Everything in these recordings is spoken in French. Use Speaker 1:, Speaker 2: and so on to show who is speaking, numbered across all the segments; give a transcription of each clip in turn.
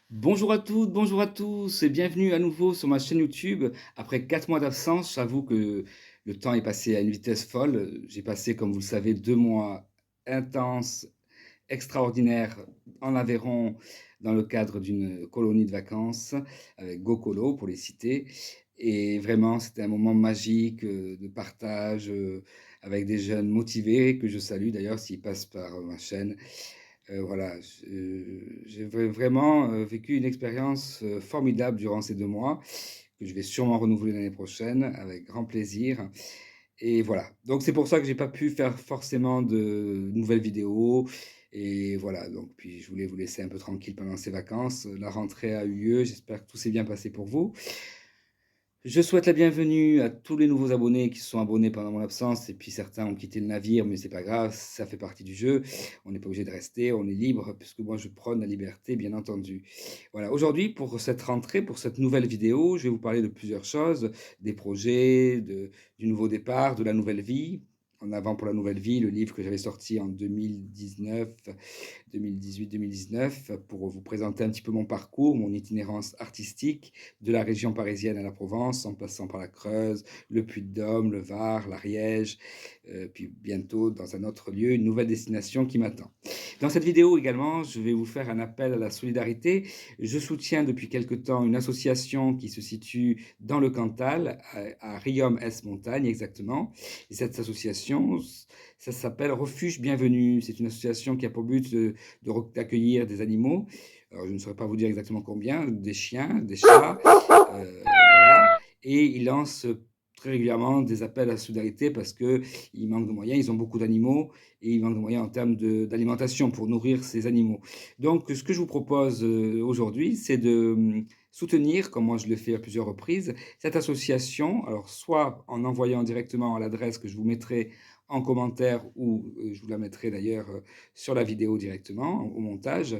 Speaker 1: Bonjour à toutes, bonjour à tous et bienvenue à nouveau sur ma chaîne YouTube. Après 4 mois d'absence, j'avoue que le temps est passé à une vitesse folle. J'ai passé, comme vous le savez, 2 mois intenses, extraordinaires en Aveyron dans le cadre d'une colonie de vacances avec GoColo pour les citer. Et vraiment, c'était un moment magique de partage avec des jeunes motivés que je salue d'ailleurs s'ils passent par ma chaîne. Voilà, j'ai vraiment, vécu une expérience, formidable durant ces 2 mois, que je vais sûrement renouveler l'année prochaine avec grand plaisir et voilà. Donc c'est pour ça que j'ai pas pu faire forcément de nouvelles vidéos et voilà, donc puis je voulais vous laisser un peu tranquille pendant ces vacances. La rentrée a eu lieu, j'espère que tout s'est bien passé pour vous. Je souhaite la bienvenue à tous les nouveaux abonnés qui se sont abonnés pendant mon absence et puis certains ont quitté le navire, mais c'est pas grave, ça fait partie du jeu. On n'est pas obligé de rester, on est libre puisque moi je prône la liberté, bien entendu. Voilà, aujourd'hui pour cette rentrée, pour cette nouvelle vidéo, je vais vous parler de plusieurs choses, des projets, du nouveau départ, de la nouvelle vie. En avant pour la nouvelle vie, le livre que j'avais sorti en 2019, 2018-2019 pour vous présenter un petit peu mon parcours, mon itinérance artistique de la région parisienne à la Provence, en passant par la Creuse, le Puy-de-Dôme, le Var, l'Ariège, puis bientôt dans un autre lieu, une nouvelle destination qui m'attend. Dans cette vidéo également, je vais vous faire un appel à la solidarité. Je soutiens depuis quelque temps une association qui se situe dans le Cantal, à Riom-Est-Montagne exactement. Et cette association, ça s'appelle Refuge Bienvenue. C'est une association qui a pour but d'accueillir des animaux. Alors, je ne saurais pas vous dire exactement combien, des chiens, des chats, voilà. Et ils lancent très régulièrement des appels à la solidarité parce qu'ils manquent de moyens, ils ont beaucoup d'animaux et ils manquent de moyens en termes d'alimentation pour nourrir ces animaux. Donc, ce que je vous propose aujourd'hui, c'est de soutenir, comme moi je le fais à plusieurs reprises, cette association, alors soit en envoyant directement à l'adresse que je vous mettrai en commentaire ou je vous la mettrai d'ailleurs sur la vidéo directement au montage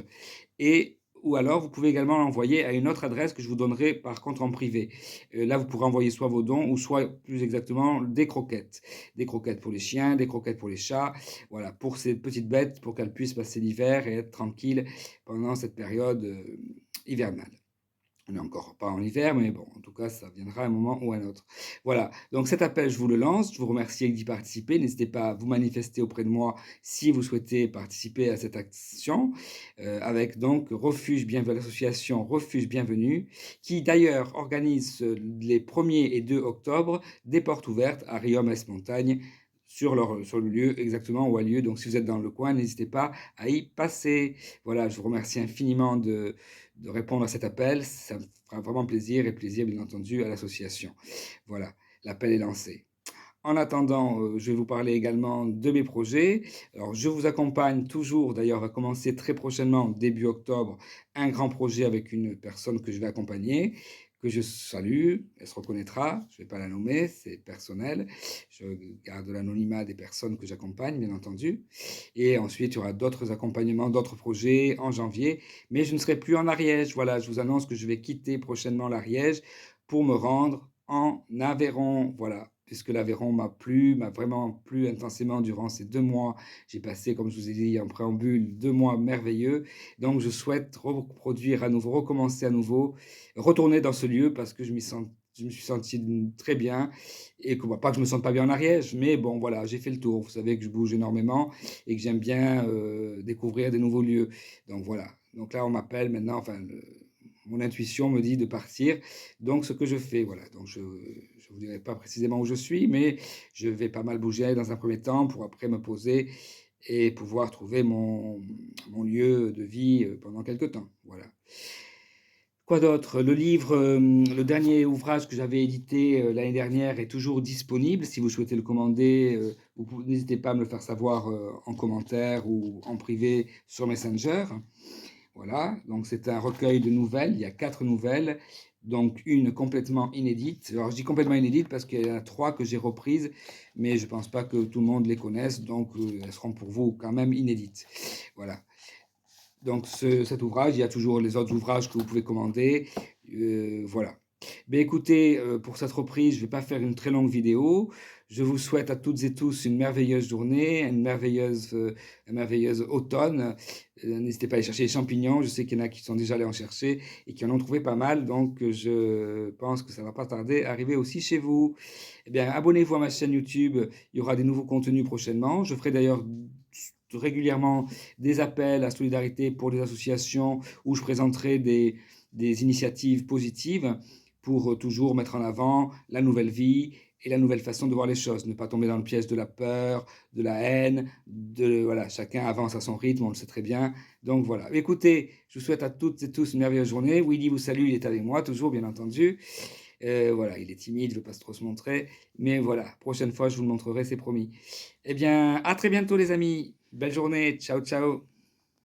Speaker 1: et ou alors vous pouvez également l'envoyer à une autre adresse que je vous donnerai par contre en privé. Là, vous pourrez envoyer soit vos dons ou soit plus exactement des croquettes. Des croquettes pour les chiens, des croquettes pour les chats, voilà, pour ces petites bêtes, pour qu'elles puissent passer l'hiver et être tranquilles pendant cette période hivernale. On n'est encore pas en hiver, mais bon, en tout cas, ça viendra un moment ou un autre. Voilà, donc cet appel, je vous le lance. Je vous remercie d'y participer. N'hésitez pas à vous manifester auprès de moi si vous souhaitez participer à cette action, avec donc Refuge Bienvenue, l'association Refuge Bienvenue, qui d'ailleurs organise les 1er et 2 octobre des portes ouvertes à Riom-Est-Montagne, sur le lieu exactement où a lieu. Donc si vous êtes dans le coin, n'hésitez pas à y passer. Voilà, je vous remercie infiniment de répondre à cet appel. Ça me fera vraiment plaisir et plaisir, bien entendu, à l'association. Voilà, l'appel est lancé. En attendant, je vais vous parler également de mes projets. Alors, je vous accompagne toujours, d'ailleurs, va commencer très prochainement, début octobre, un grand projet avec une personne que je vais accompagner, que je salue, elle se reconnaîtra, je ne vais pas la nommer, c'est personnel. Je garde l'anonymat des personnes que j'accompagne, bien entendu. Et ensuite, il y aura d'autres accompagnements, d'autres projets en janvier, mais je ne serai plus en Ariège. Voilà, je vous annonce que je vais quitter prochainement l'Ariège pour me rendre en Aveyron. Voilà, puisque l'Aveyron m'a vraiment plu intensément durant ces 2 mois. J'ai passé, comme je vous ai dit en préambule, 2 mois merveilleux. Donc, je souhaite reproduire à nouveau, recommencer à nouveau, retourner dans ce lieu parce que je me suis senti très bien et que, pas que je me sente pas bien en Ariège, mais bon, voilà, j'ai fait le tour. Vous savez que je bouge énormément et que j'aime bien découvrir des nouveaux lieux. Donc voilà. Donc là, on m'appelle maintenant, enfin, mon intuition me dit de partir. Donc, ce que je fais, voilà. Donc, je ne vous dirai pas précisément où je suis, mais je vais pas mal bouger dans un premier temps pour après me poser et pouvoir trouver mon lieu de vie pendant quelque temps. Voilà. Quoi d'autre? Le livre, le dernier ouvrage que j'avais édité l'année dernière est toujours disponible. Si vous souhaitez le commander, n'hésitez pas à me le faire savoir en commentaire ou en privé sur Messenger. Voilà, donc c'est un recueil de nouvelles, il y a 4 nouvelles, donc une complètement inédite. Alors je dis complètement inédite parce qu'il y en a 3 que j'ai reprises, mais je ne pense pas que tout le monde les connaisse, donc elles seront pour vous quand même inédites. Voilà. Donc cet ouvrage, il y a toujours les autres ouvrages que vous pouvez commander. Voilà. Beh, écoutez, pour cette reprise, je ne vais pas faire une très longue vidéo. Je vous souhaite à toutes et tous une merveilleuse journée, un merveilleux automne. N'hésitez pas à aller chercher les champignons. Je sais qu'il y en a qui sont déjà allés en chercher et qui en ont trouvé pas mal, donc je pense que ça va pas tarder à arriver aussi chez vous. Eh bien, abonnez-vous à ma chaîne YouTube, il y aura des nouveaux contenus prochainement. Je ferai d'ailleurs régulièrement des appels à solidarité pour des associations où je présenterai des initiatives positives pour toujours mettre en avant la nouvelle vie et la nouvelle façon de voir les choses. Ne pas tomber dans le piège de la peur, de la haine, voilà, chacun avance à son rythme, on le sait très bien. Donc voilà. Écoutez, je vous souhaite à toutes et tous une merveilleuse journée. Willy vous salue, il est avec moi, toujours, bien entendu. Voilà, il est timide, il ne veut pas trop se montrer. Mais voilà, prochaine fois, je vous le montrerai, c'est promis. Eh bien, à très bientôt, les amis. Belle journée. Ciao, ciao.